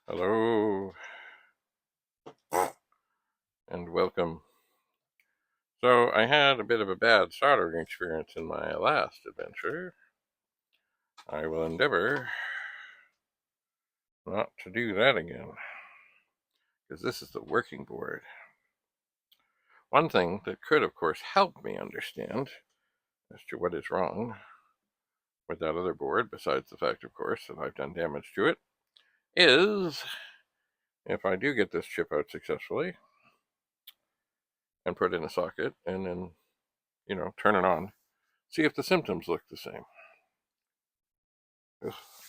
Hello and welcome. So, I had a bit of a bad soldering experience in my last adventure. I will endeavor not to do that again, because this is the working board. One thing that could, of course, help me understand as to what is wrong with that other board, besides the fact, of course, that I've done damage to it, is if I do get this chip out successfully and put it in a socket and then, turn it on, see if the symptoms look the same.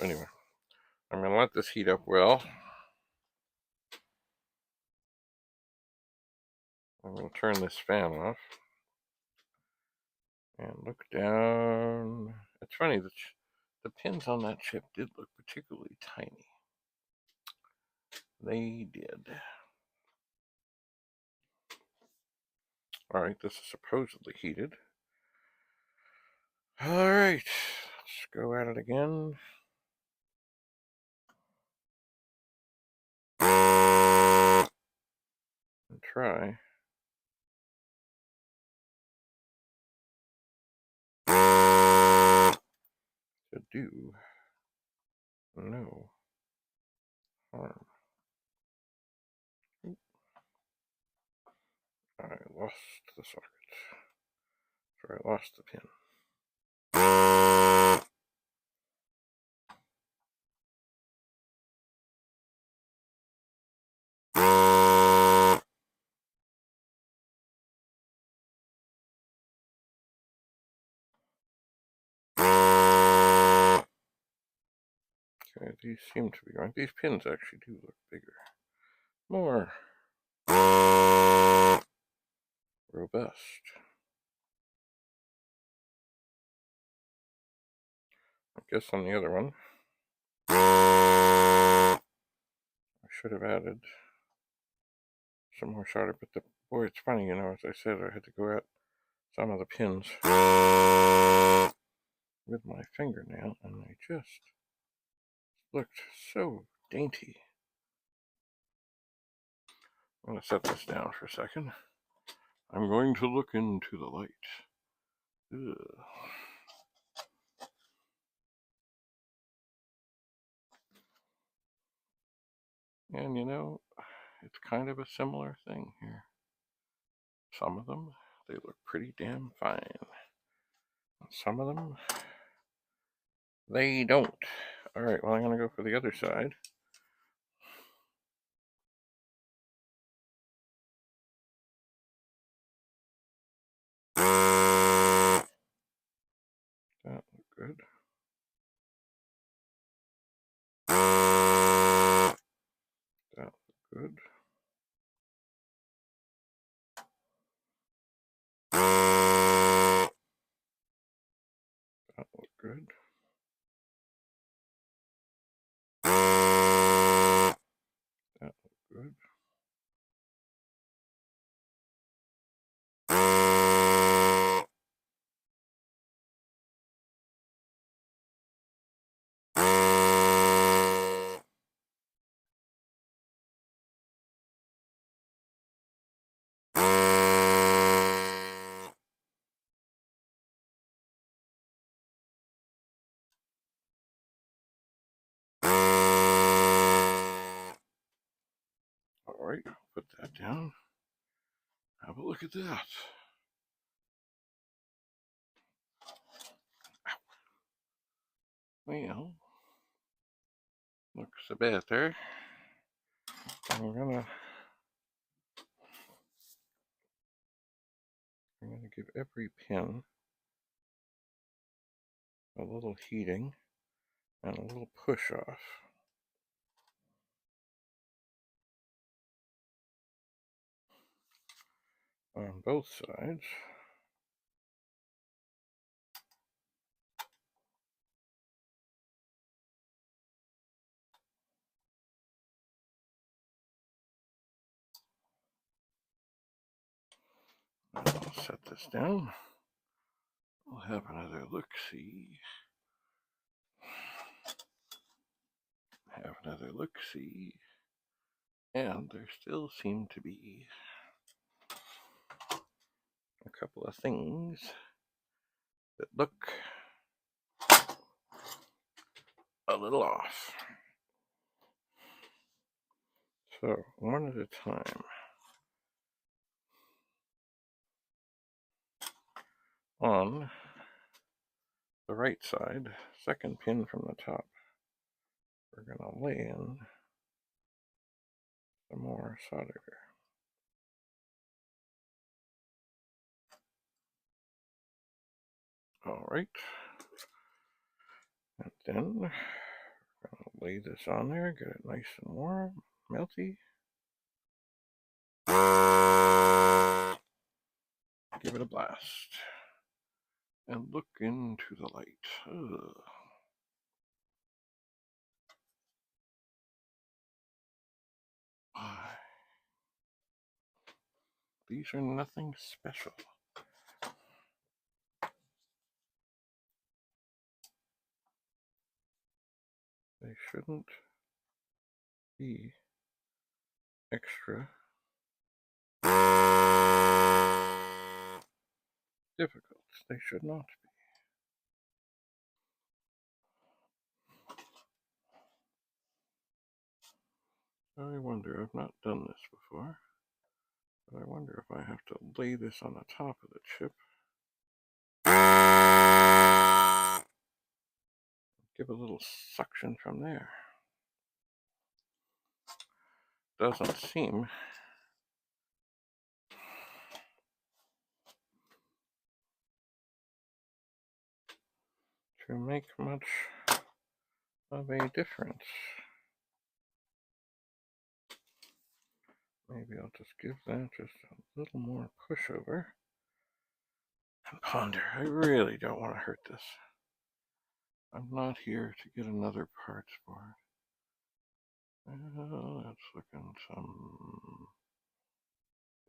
Anyway, I'm going to let this heat up well. I'm going to turn this fan off and look down. It's funny that the pins on that chip did look particularly tiny. They did. All right, this is supposedly heated. All right, let's go at it again. And try. To do no harm. I lost the socket. Sorry, I lost the pin. Okay, these seem to be right. These pins actually do look bigger. More robust. I guess on the other one, I should have added some more solder, but boy, it's funny, as I said, I had to go at some of the pins with my fingernail, and they just looked so dainty. I'm going to set this down for a second. I'm going to look into the light. Ugh. And it's kind of a similar thing here. Some of them, they look pretty damn fine. Some of them, they don't. All right, well, I'm going to go for the other side. That looked good. That looked good. That looked good. That looked good. All right, put that down. Have a look at that. Well, looks a better. I'm gonna give every pin a little heating and a little push off on both sides. I'll set this down. We'll have another look-see. have another look-see, and there still seem to be a couple of things that look a little off. So, one at a time. On the right side, second pin from the top, we're going to lay in some more solder. All right. And then we're going to lay this on there, get it nice and warm, melty. Give it a blast. And look into the light. Ugh. These are nothing special. They shouldn't be extra difficult. They should not be. I wonder, I've not done this before, but I wonder if I have to lay this on the top of the chip. Give a little suction from there. Doesn't seem to make much of a difference. Maybe I'll just give that just a little more pushover and ponder. I really don't want to hurt this. I'm not here to get another parts board. That's looking some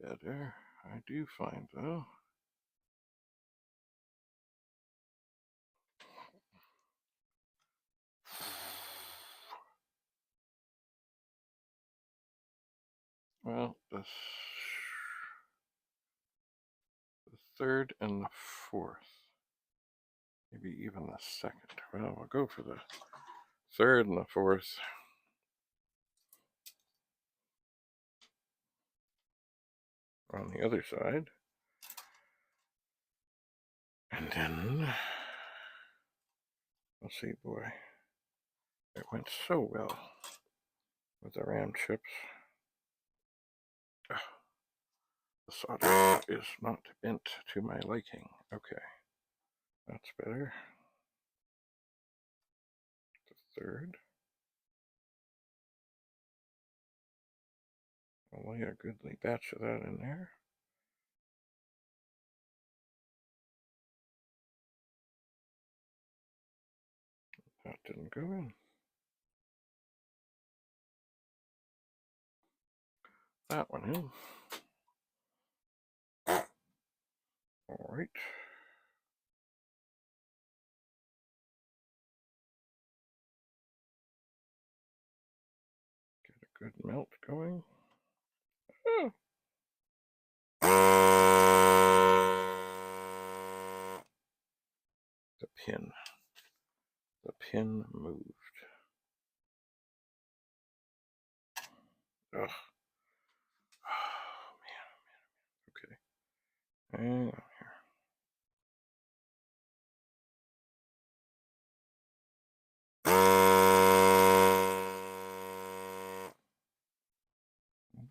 better. I do find, though, well, the third and the fourth, maybe even the second. Well, we'll go for the third and the fourth. On the other side. And then, let's see, boy, it went so well with the RAM chips. The solder is not bent to my liking. Okay, that's better. The third. I'll lay a goodly batch of that in there. That didn't go in. That one in. All right. Get a good melt going. Oh. The pin. The pin moved. Ugh. Oh, man. Okay. Hang on here.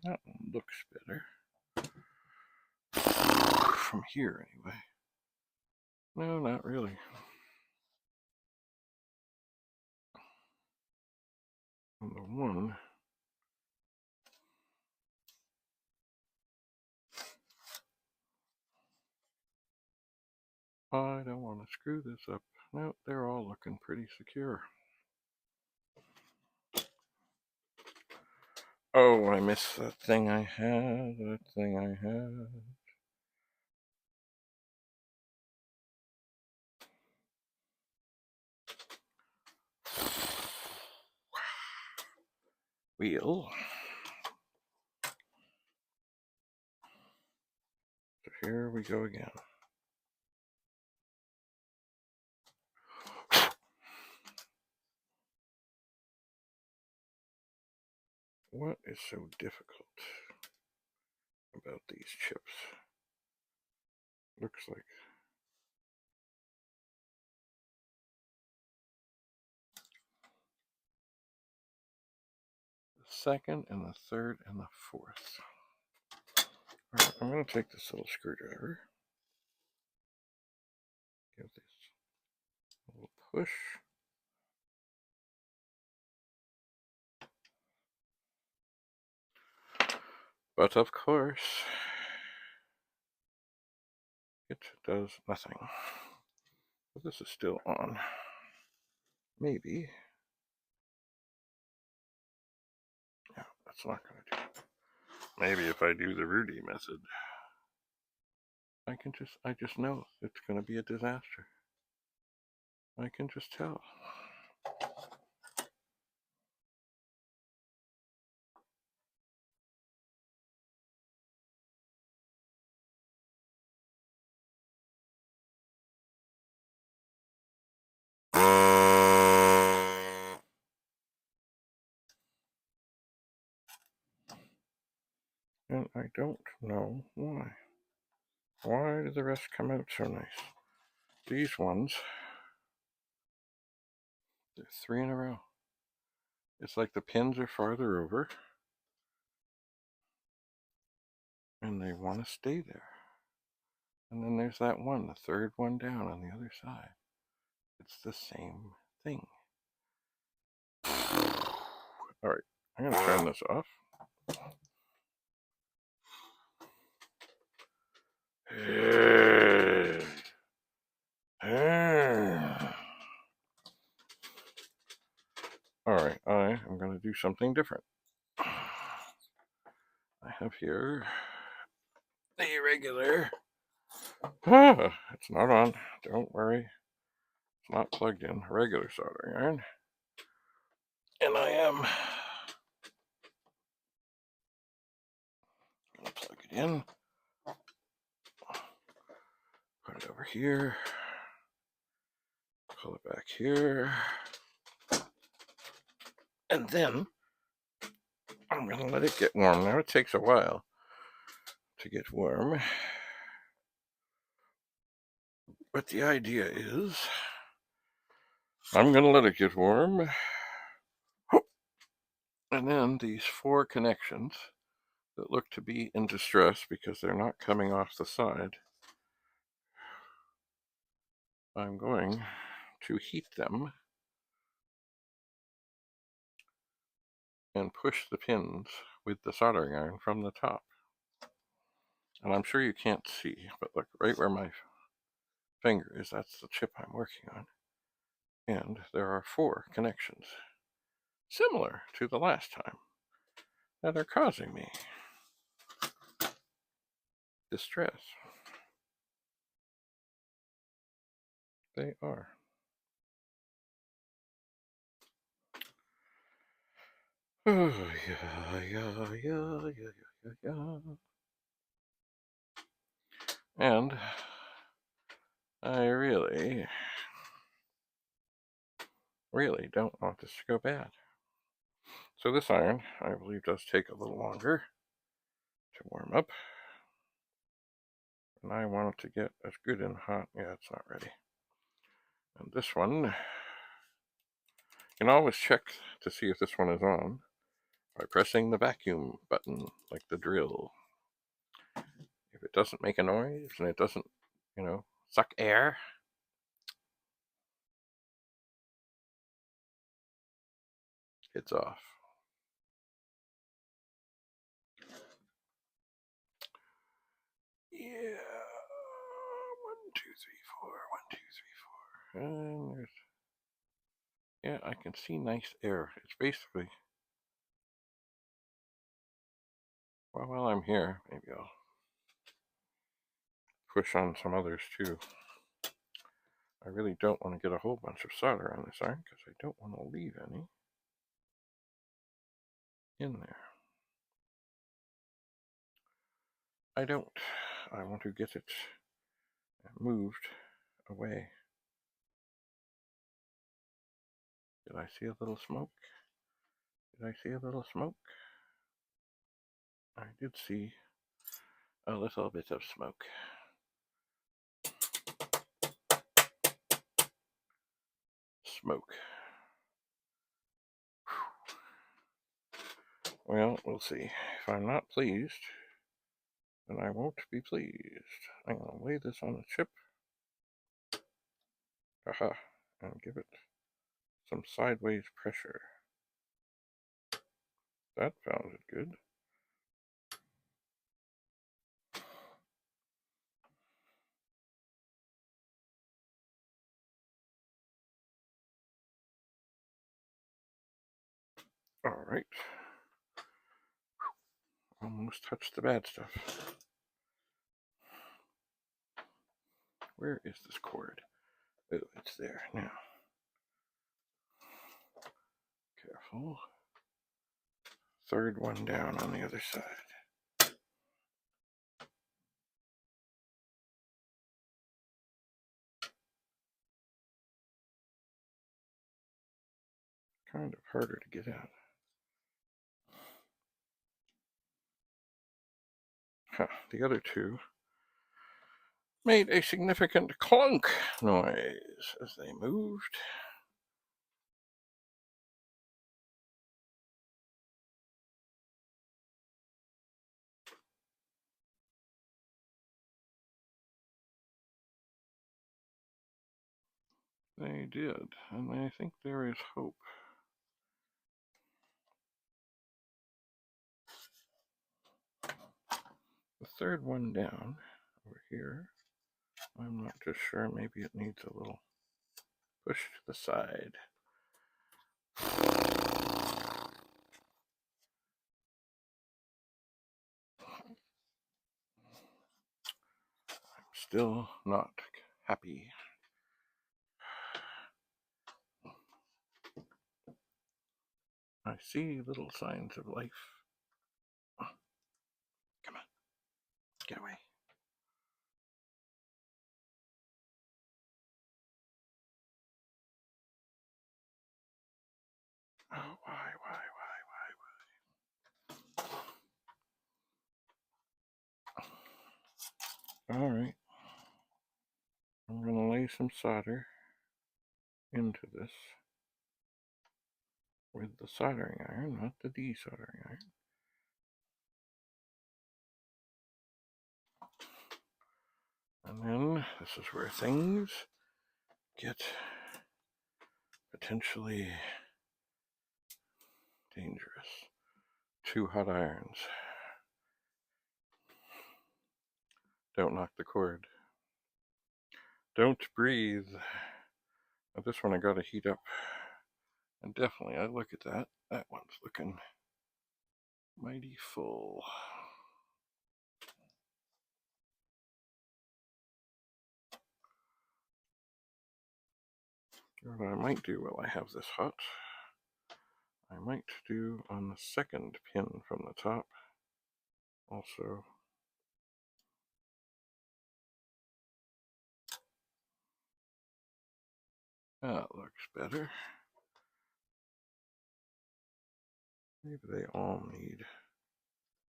That one looks better. From here, anyway. No, not really. On the one, I don't want to screw this up. No, they're all looking pretty secure. Oh, I missed that thing I had. wheel. So here we go again. What is so difficult about these chips? Looks like the second and the third and the fourth. All right, I'm going to take this little screwdriver, give this a little push. But of course, it does nothing. But this is still on. Maybe. Yeah, that's not going to do it. Maybe if I do the Rudy method, I just know it's going to be a disaster. I can just tell. And I don't know why. Why did the rest come out so nice? These ones, they're 3 in a row. It's like the pins are farther over, and they want to stay there. And then there's that one, the third one down on the other side. It's the same thing. All right, I'm going to turn this off. All right, I am going to do something different. I have here the regular. It's not on. Don't worry. It's not plugged in. Regular soldering iron. And I am going to plug it in. Put it over here. Pull it back here. And then I'm going to let it get warm. Now it takes a while to get warm. But the idea is I'm going to let it get warm. And then these 4 connections that look to be in distress because they're not coming off the side, I'm going to heat them and push the pins with the soldering iron from the top. And I'm sure you can't see, but look, right where my finger is, that's the chip I'm working on. And there are 4 connections, similar to the last time, that are causing me distress. They are. Oh, yeah. And I really don't want this to go bad. So this iron, I believe, does take a little longer to warm up. And I want it to get as good and hot. Yeah, it's not ready. And this one, you can always check to see if this one is on by pressing the vacuum button, like the drill. If it doesn't make a noise and it doesn't, suck air, it's off. Yeah. 1, 2, 3, 4. 1, 2, 3, 4. And there's, yeah, I can see nice air. It's basically, well, while I'm here, maybe I'll push on some others too. I really don't want to get a whole bunch of solder on this iron because I don't want to leave any. in there. I don't. I want to get it moved away. Did I see a little smoke? Did I see a little smoke? I did see a little bit of smoke. Smoke. Well, we'll see. If I'm not pleased, then I won't be pleased. I'm going to lay this on a chip. Aha. And give it some sideways pressure. That sounded good. All right. Almost touched the bad stuff. Where is this cord? Oh, it's there now. Careful. Third one down on the other side. Kind of harder to get out. Huh, the other two made a significant clunk noise as they moved. They did, and I think there is hope. The third one down over here, I'm not just sure, maybe it needs a little push to the side. I'm still not happy. I see little signs of life. Come on, get away. Oh, why? All right. I'm going to lay some solder into this with the soldering iron, not the desoldering iron. And then this is where things get potentially dangerous. 2 hot irons. Don't knock the cord. Don't breathe. Now this one I gotta heat up. And definitely, I look at that. That one's looking mighty full. What I might do while I have this hot, I might do on the second pin from the top also that looks better. Maybe they all need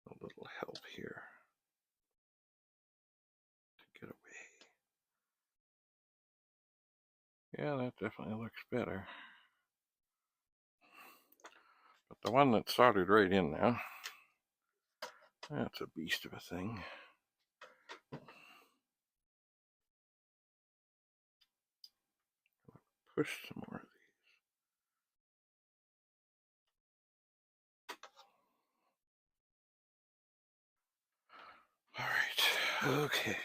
a little help here to get away. Yeah, that definitely looks better. But the one that's soldered right in now, that's a beast of a thing. Push some more of these. All right, okay.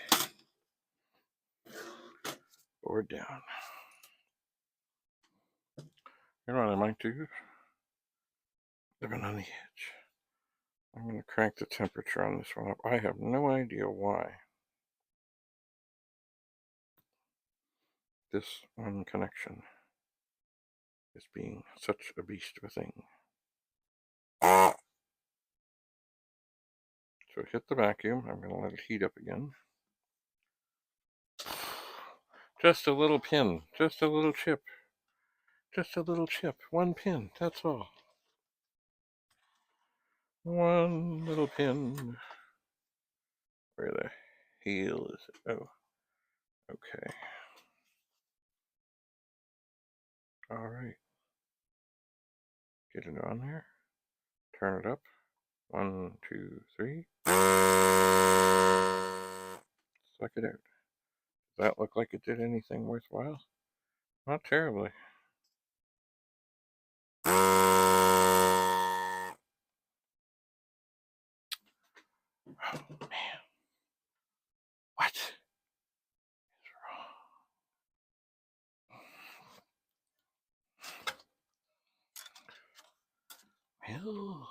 Board down. You know what I might do? Living on the edge. I'm going to crank the temperature on this one up. I have no idea why this one connection is being such a beast of a thing. So hit the vacuum. I'm going to let it heat up again. Just a little pin, just a little chip, just a little chip, one pin, that's all. One little pin. Where the heel is it? Oh, okay. All right. Get it on there. Turn it up. 1, 2, 3. Suck it out. Does that look like it did anything worthwhile? Not terribly. Oh, man. What is wrong? Well,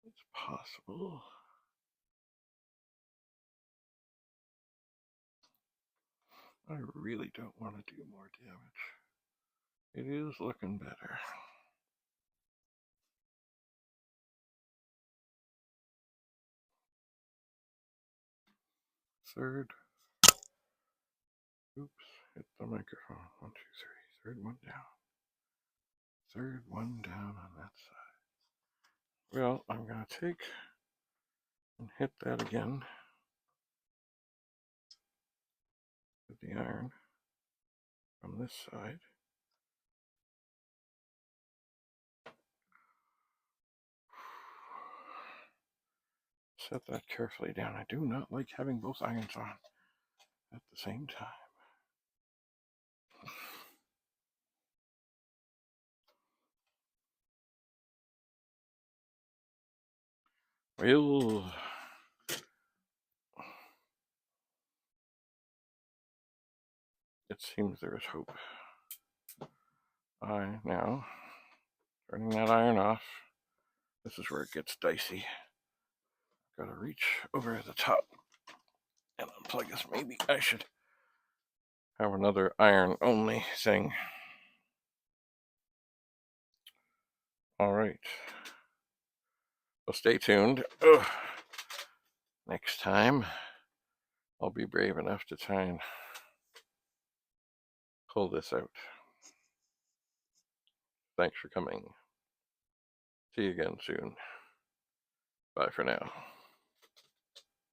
it's possible. I really don't want to do more damage. It is looking better. Third. Oops, hit the microphone. 1, 2, 3. Third one down. Third one down on that side. Well, I'm going to take and hit that again with the iron from this side. Set that carefully down. I do not like having both irons on at the same time. Well, it seems there is hope. Now, turning that iron off, this is where it gets dicey. Gotta reach over the top and unplug this. Maybe I should have another iron only thing. All right. Well, stay tuned. Ugh. Next time, I'll be brave enough to try and pull this out. Thanks for coming. See you again soon. Bye for now.